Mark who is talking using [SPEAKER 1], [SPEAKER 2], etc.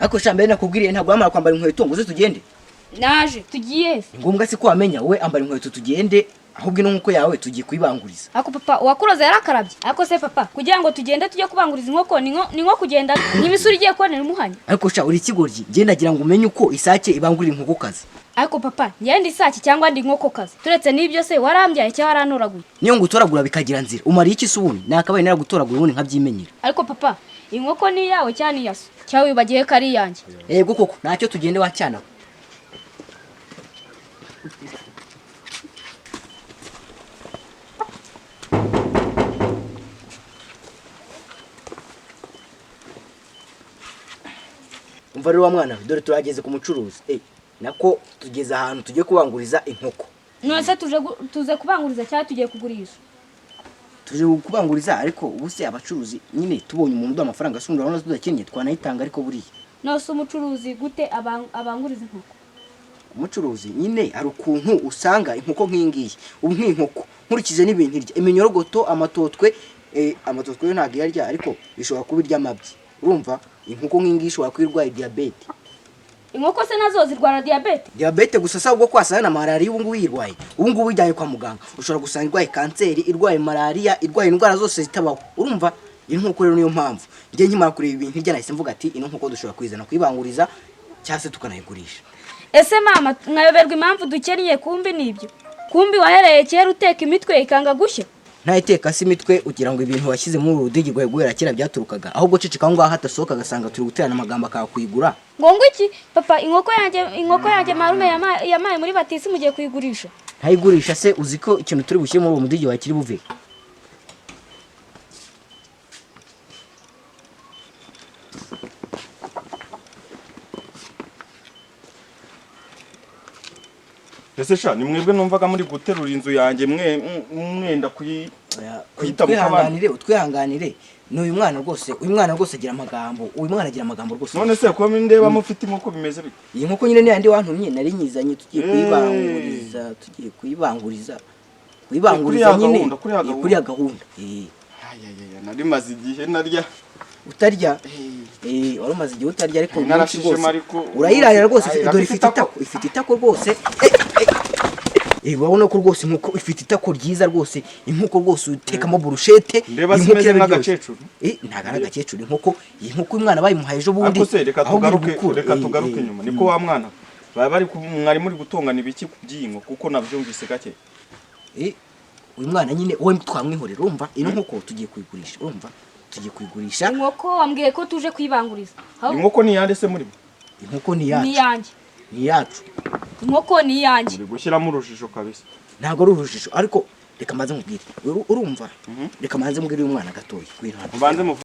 [SPEAKER 1] Ariko shambe nakubwiriye ntabwo wamara kwambara inkweto ngo uze tugende.
[SPEAKER 2] Naje tugiye.
[SPEAKER 1] Ngombwa se ko wamenya wowe ambara inkweto tugende ahubwo ino nkuko yawe tugiye kuyibanguriza.
[SPEAKER 2] Ako papa wakuroza yarakarabye. Ako se papa kugira ngo tugende tujye kubanguriza inkoko ni nko kugenda nk'ibisuri igiye kubonera umuhanya.
[SPEAKER 1] Ariko sha uri ikigoryi genda gira ngo umenye uko isake ibangurira inkoko kazi.
[SPEAKER 2] Ariko papa ngende isake cyangwa ndi inkoko kazi. Turetse n'ibyo se warambyaye cyangwa waranoraguye.
[SPEAKER 1] Niyo ngo utoragura bikagira nzira. Umari iki subuni? Nakabaye naragutoragura ubundi nkabyimenyera.
[SPEAKER 2] Ariko papa inkoko ni yawe cyane yaso. Cyawe wibagiye kari yanjye.
[SPEAKER 1] Yego koko ntacyo tugende wacyana. Umva rero wa mwana dore turageze ku mucuruzi. Nako tugeze ahantu tugiye kubanguriza inkoko.
[SPEAKER 2] None tuze kubanguriza cyangwa tugiye kugurisha.
[SPEAKER 1] Tuje kubanguriza ariko ubuse abacuruzi nyine tubonye umuntu uduha amafaranga asundura urabona tudakenye twanayitanga ariko buriya.
[SPEAKER 2] Nose umucuruzi gute abanguriza inkoko?
[SPEAKER 1] Umucuruzi nyine ari ukuntu usanga inkoko nk'ingiyi ubu nk'inkoko nkurikize n'ibintu irya iminyorogoto amatotwe amatotwe ntago yarya ariko bishobora kuba irya amabyi. Urumva inkoko nk'ingiyi ishobora kwirwaye diabete.
[SPEAKER 2] Inkoko se nazo zirwara diabete?
[SPEAKER 1] Diabete gusa sa ubwo kwasana na malaria ubu ngubu yirwaye. Ubu ngubu ijyanye kwa muganga. Ushobora gusanga irwaye kanseri, irwaye malaria, irwaye indwara zose zitabaho. Urumva inkoko rero niyo mpamvu njye nkimara kureba ibintu irya nahise mvuga ati ino nkoko dushobora kwizana kwibanguriza cyase tukanayigurisha.
[SPEAKER 2] Ese mama mwayoberwa impamvu dukeniye kumbi nibyo? Kumbi wahereye kera uteka imitwe ikanga gushya?
[SPEAKER 1] Ntayiteka si imitwe ugira ngo ibintu washyize muri urudigi rwawe guhera kera byaturukaga ahubwo cicika ngo hatasohoka gasanga turi guterana amagambo akakwigura.
[SPEAKER 2] Ngo iki papa inkoko yanjye marume yamaye muri batisi mugiye kuyigurisha?
[SPEAKER 1] Ntayigurisha se uziko ikintu turi bushyire muri uwo mudigi wawe kiri buve.
[SPEAKER 3] Ese sha ni mwebwe numvaga muri guterura inzu yanjye mwenda kuyita mukabana.
[SPEAKER 1] Utwihanganire n'uyu mwana rwose agira amagambo. Uyu mwana agira amagambo rwose.
[SPEAKER 3] None se ko ndeba mufite inkoko bimeze bite?
[SPEAKER 1] Iyi nkoko nyine ni yandi wantumye nari nyizanye tugiye kuyibanguriza. Kuyibanguriza nyine kuri ya gahunda.
[SPEAKER 3] Nari maze igihe narya.
[SPEAKER 1] Utarya? Wari umaze igihe utarya ariko urayirarira rwose dore ifite itako rwose. Urabona ko rwose inkoko ifite itako ryiza rwose. Inkoko rwose utekamo burushete.
[SPEAKER 3] Ndeba zimeze nk'agakecuru.
[SPEAKER 1] Ntago ari agakecuru inkoko. Iyi nkoko umwana bayimuhaye ejo bundi.
[SPEAKER 3] Reka tugaruke inyuma. Niko wa mwana bari mwari muri gutongana ibiki by'inko kuko nabyumvise gake.
[SPEAKER 1] Uyu mwana nyine wowe twamwihorera urumva ino nkoko tugiye kuyigurisha urumva. Tugiye kuyigurisha.
[SPEAKER 2] Inkoko wambwiye ko tuje kuyibanguriza.
[SPEAKER 3] Inkoko ni yande se muri?
[SPEAKER 1] Inkoko ni yacu.
[SPEAKER 2] Ni yanjye.
[SPEAKER 1] Ni yacu.
[SPEAKER 2] Inkoko ni yanjye.
[SPEAKER 3] Uri gushyiramo urujijo kabisa.
[SPEAKER 1] Ntago ari urujijo ariko reka maze mubwire. Urumva? Reka manze mubwire uyu mwana gatoya.
[SPEAKER 3] Mbanze